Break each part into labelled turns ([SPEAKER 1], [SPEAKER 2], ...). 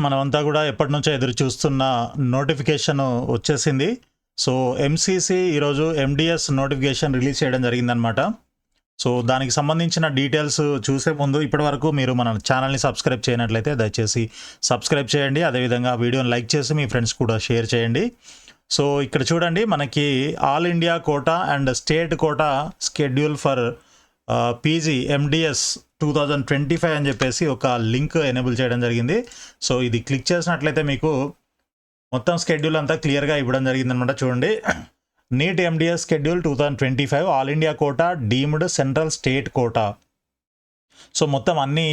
[SPEAKER 1] మనమంతా కూడా ఎప్పటినుంచో ఎదురు చూస్తున్న నోటిఫికేషన్ వచ్చేసింది. సో, ఎంసీసీ ఈరోజు ఎండీఎస్ నోటిఫికేషన్ రిలీజ్ చేయడం జరిగిందనమాట. సో, దానికి సంబంధించిన డీటెయిల్స్ చూసే ముందు ఇప్పటివరకు మీరు మన ఛానల్ని సబ్స్క్రైబ్ చేయనట్లయితే దయచేసి సబ్స్క్రైబ్ చేయండి. అదేవిధంగా వీడియోని లైక్ చేసి మీ ఫ్రెండ్స్ కూడా షేర్ చేయండి. సో, ఇక్కడ చూడండి, మనకి all India quota and state quota schedule for PG MDS 2025 అని చెప్పేసి ఒక లింక్ ఎనేబుల్ చేయడం జరిగింది. సో, ఇది క్లిక్ చేసినట్లయితే మీకు మొత్తం స్కెడ్యూల్ అంతా క్లియర్గా ఇవ్వడం జరిగిందనమాట. చూడండి, NEET MDS schedule 2025 all India quota deemed central state quota. So, మొత్తం అన్నీ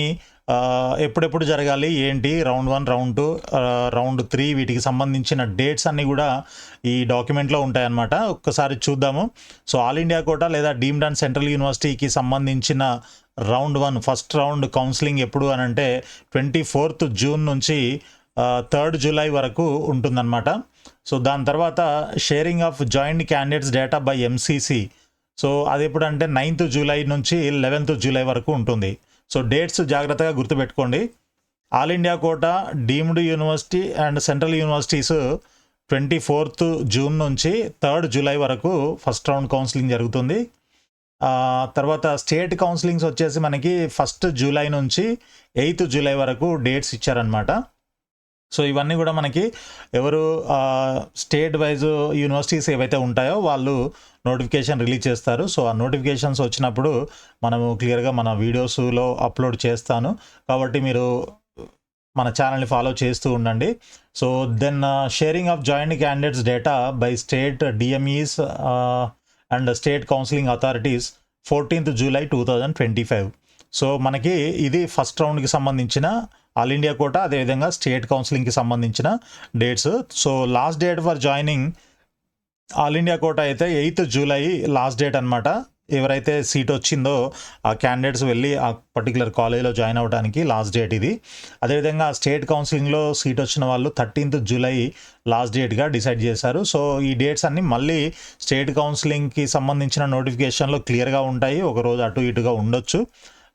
[SPEAKER 1] ఎప్పుడెప్పుడు జరగాలి, ఏంటి, రౌండ్ 1, రౌండ్ 2, రౌండ్ 3 వీటికి సంబంధించిన డేట్స్ అన్నీ కూడా ఈ డాక్యుమెంట్లో ఉంటాయన్నమాట. ఒక్కసారి చూద్దాము. సో, ఆల్ ఇండియా కోటా లేదా డీమ్డ్ అండ్ సెంట్రల్ యూనివర్సిటీకి సంబంధించిన రౌండ్ 1 ఫస్ట్ రౌండ్ కౌన్సిలింగ్ ఎప్పుడు అని అంటే 24th జూన్ నుంచి 3rd జూలై వరకు ఉంటుందన్నమాట. సో, దాని తర్వాత sharing of joint candidates data by MCC. So, అది ఎప్పుడంటే 9th జూలై నుంచి 11th జూలై వరకు ఉంటుంది. సో, డేట్స్ జాగ్రత్తగా గుర్తుపెట్టుకోండి. All India quota deemed university and central universities 24th June నుంచి 3rd జూలై వరకు ఫస్ట్ రౌండ్ కౌన్సిలింగ్ జరుగుతుంది. తర్వాత స్టేట్ కౌన్సిలింగ్స్ వచ్చేసి మనకి 1st జూలై నుంచి 8th జూలై వరకు డేట్స్ ఇచ్చారనమాట. సో, ఇవన్నీ కూడా మనకి ఎవరు స్టేట్ వైజ్ యూనివర్సిటీస్ ఏవైతే ఉంటాయో వాళ్ళు నోటిఫికేషన్ రిలీజ్ చేస్తారు. సో, ఆ నోటిఫికేషన్స్ వచ్చినప్పుడు మనము క్లియర్గా మన వీడియోస్లో అప్లోడ్ చేస్తాను. కాబట్టి మీరు మన ఛానల్ని ఫాలో చేస్తూ ఉండండి. So, then sharing of joint candidates data by state DMEs and state counselling authorities 14th July 2025. So, మనకి ఇది ఫస్ట్ రౌండ్కి సంబంధించిన ఆల్ ఇండియా కోటా, అదేవిధంగా స్టేట్ కౌన్సిలింగ్కి సంబంధించిన dates. So, last date for joining all India quota అయితే 8th July last date అనమాట. ఎవరైతే సీట్ వచ్చిందో ఆ క్యాండిడేట్స్ వెళ్ళి ఆ పర్టికులర్ కాలేజీలో జాయిన్ అవ్వడానికి లాస్ట్ డేట్ ఇది. అదేవిధంగా స్టేట్ కౌన్సిలింగ్లో సీట్ వచ్చిన వాళ్ళు 13th జూలై లాస్ట్ డేట్గా డిసైడ్ చేశారు. సో, ఈ డేట్స్ అన్నీ మళ్ళీ స్టేట్ కౌన్సిలింగ్కి సంబంధించిన నోటిఫికేషన్లో క్లియర్గా ఉంటాయి. ఒకరోజు అటు ఇటుగా ఉండొచ్చు.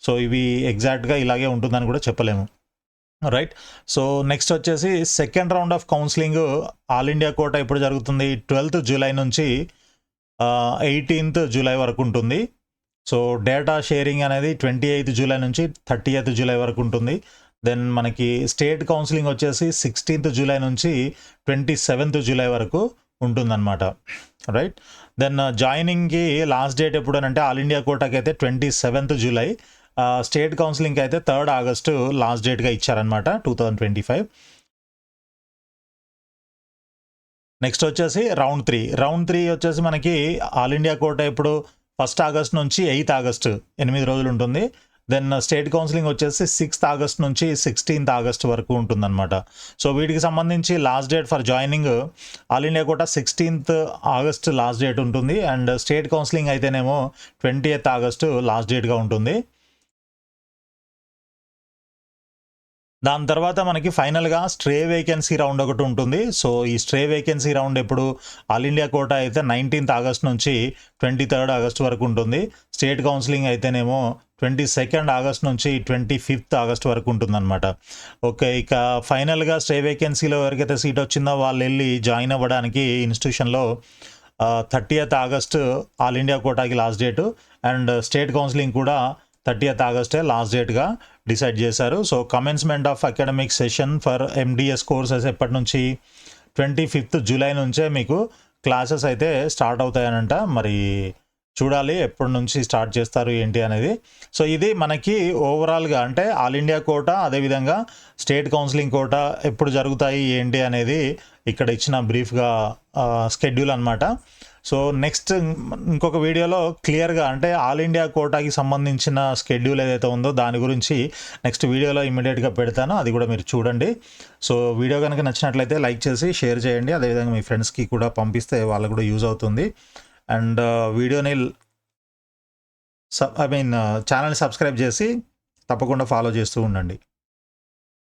[SPEAKER 1] సో, ఇవి ఎగ్జాక్ట్గా ఇలాగే ఉంటుందని కూడా చెప్పలేము, రైట్. సో, నెక్స్ట్ వచ్చేసి second round of counselling all India quota ఎప్పుడు జరుగుతుంది? 12th జూలై నుంచి 18th జూలై వరకు ఉంటుంది. సో, డేటా షేరింగ్ అనేది 28th జూలై నుంచి 30th జూలై వరకు ఉంటుంది. దెన్ మనకి స్టేట్ కౌన్సిలింగ్ వచ్చేసి 16th జూలై నుంచి 27th జూలై వరకు ఉంటుందన్నమాట, రైట్. దెన్ జాయినింగ్కి లాస్ట్ డేట్ ఎప్పుడు అని అంటే ఆల్ ఇండియా కోటాకి అయితే 27th జూలై, స్టేట్ కౌన్సిలింగ్కి అయితే 3rd ఆగస్టు లాస్ట్ డేట్గా ఇచ్చారనమాట 2025. నెక్స్ట్ వచ్చేసి రౌండ్ 3 వచ్చేసి మనకి ఆల్ ఇండియా కోటా ఇప్పుడు 1st ఆగస్ట్ నుంచి 8th ఆగస్టు 8 రోజులు ఉంటుంది. దెన్ స్టేట్ కౌన్సిలింగ్ వచ్చేసి 6th ఆగస్ట్ నుంచి 16th ఆగస్ట్ వరకు ఉంటుందన్నమాట. సో, వీటికి సంబంధించి last date for joining all India quota 16th August last date ఉంటుంది. అండ్ స్టేట్ కౌన్సిలింగ్ అయితేనేమో 20th ఆగస్టు లాస్ట్ డేట్గా ఉంటుంది. దాని తర్వాత మనకి ఫైనల్గా స్ట్రే వేకెన్సీ రౌండ్ ఒకటి ఉంటుంది. సో, ఈ స్ట్రే వేకెన్సీ రౌండ్ ఎప్పుడు ఆల్ ఇండియా కోటా అయితే 19th ఆగస్ట్ నుంచి 23rd ఆగస్ట్ వరకు ఉంటుంది. స్టేట్ కౌన్సిలింగ్ అయితేనేమో 22nd ఆగస్ట్ నుంచి 25th ఆగస్ట్ వరకు ఉంటుందన్నమాట. ఓకే, ఇక ఫైనల్గా స్ట్రే వేకెన్సీలో ఎవరికైతే సీట్ వచ్చిందో వాళ్ళు వెళ్ళి జాయిన్ అవ్వడానికి ఇన్స్టిట్యూషన్లో 30th ఆగస్ట్ ఆల్ ఇండియా కోటాకి last date and state counselling కూడా 30th ఆగస్టే లాస్ట్ డేట్గా డిసైడ్ చేశారు. So, commencement of academic session for MDS courses ఎప్పటి నుంచి 25th జూలై నుంచే మీకు క్లాసెస్ అయితే స్టార్ట్ అవుతాయనంట. మరి చూడాలి ఎప్పటి నుంచి స్టార్ట్ చేస్తారు ఏంటి అనేది. సో, ఇది మనకి ఓవరాల్గా అంటే ఆల్ ఇండియా కోటా అదేవిధంగా స్టేట్ కౌన్సిలింగ్ కోటా ఎప్పుడు జరుగుతాయి ఏంటి అనేది ఇక్కడ ఇచ్చిన బ్రీఫ్గా స్కెడ్యూల్ అనమాట. సో, నెక్స్ట్ ఇంకొక వీడియోలో క్లియర్గా అంటే ఆల్ ఇండియా కోటాకి సంబంధించిన స్కెడ్యూల్ ఏదైతే ఉందో దాని గురించి నెక్స్ట్ వీడియోలో ఇమ్మీడియట్గా పెడతాను, అది కూడా మీరు చూడండి. సో, వీడియో కనుక నచ్చినట్లయితే లైక్ చేసి షేర్ చేయండి. అదేవిధంగా మీ ఫ్రెండ్స్కి కూడా పంపిస్తే వాళ్ళకు కూడా యూజ్ అవుతుంది. అండ్ వీడియోని ఛానల్ని సబ్స్క్రైబ్ చేసి తప్పకుండా ఫాలో చేస్తూ ఉండండి.